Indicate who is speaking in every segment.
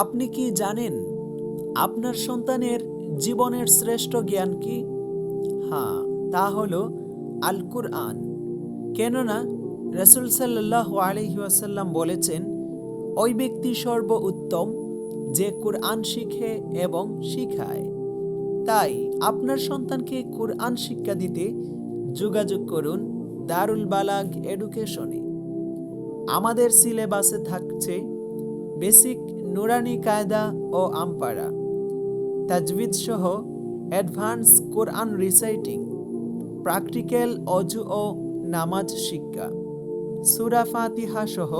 Speaker 1: আপনি কি জানেন আপনার সন্তানের জীবনের শ্রেষ্ঠ জ্ঞান কি? হ্যাঁ, তা হলো আল কুরআন। কেননা রাসূল সাল্লাল্লাহু আলাইহি ওয়াসাল্লাম বলেছেন, ওই ব্যক্তি সর্ব উত্তম যে কুরআন শিখে এবং শিখায়। তাই আপনার সন্তানকে কুরআন শিক্ষা দিতে যোগাযোগ করুন দারুল বালাগ এডুকেশনে। আমাদের সিলেবাসে থাকছে বেসিক নুরানি কায়দা ও আমপারা, তাজবিদ সহ অ্যাডভান্স কোরআন রিসাইটিং, প্র্যাকটিক্যাল অজু ও নামাজ শিক্ষা, সূরা ফাতিহা সহ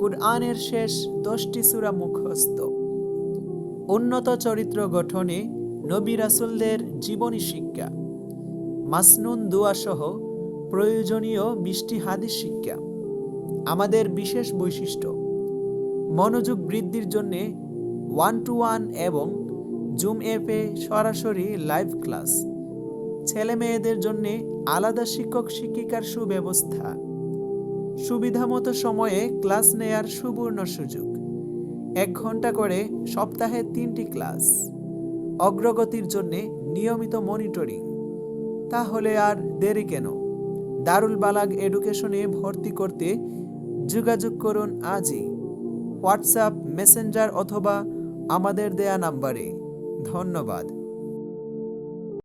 Speaker 1: কুরআনের শেষ 10টি সূরা মুখস্থ, উন্নত চরিত্র গঠনে নবী রাসূলদের জীবনী শিক্ষা, মাসনুন দোয়া সহ প্রয়োজনীয় 20টি হাদিস শিক্ষা। আমাদের বিশেষ বৈশিষ্ট্য: মনোযোগ বৃদ্ধির জন্য 1-to-1 এবং জুম অ্যাপে সরাসরি লাইভ ক্লাস, ছেলে মেয়েদের জন্য আলাদা শিক্ষক শিক্ষিকার সুব্যবস্থা, সুবিধামতো সময়ে ক্লাস নেয়ার সুবর্ণ সুযোগ, 1 ঘন্টা করে সপ্তাহে 3টি ক্লাস, অগ্রগতির জন্য নিয়মিত মনিটরিং। তাহলে আর দেরি কেন? দারুল বালাগ এডুকেশনে ভর্তি করতে যোগাযোগ করুন আজই, হোয়াটসঅ্যাপ, মেসেঞ্জার অথবা আমাদের দেয়া নাম্বারে। ধন্যবাদ।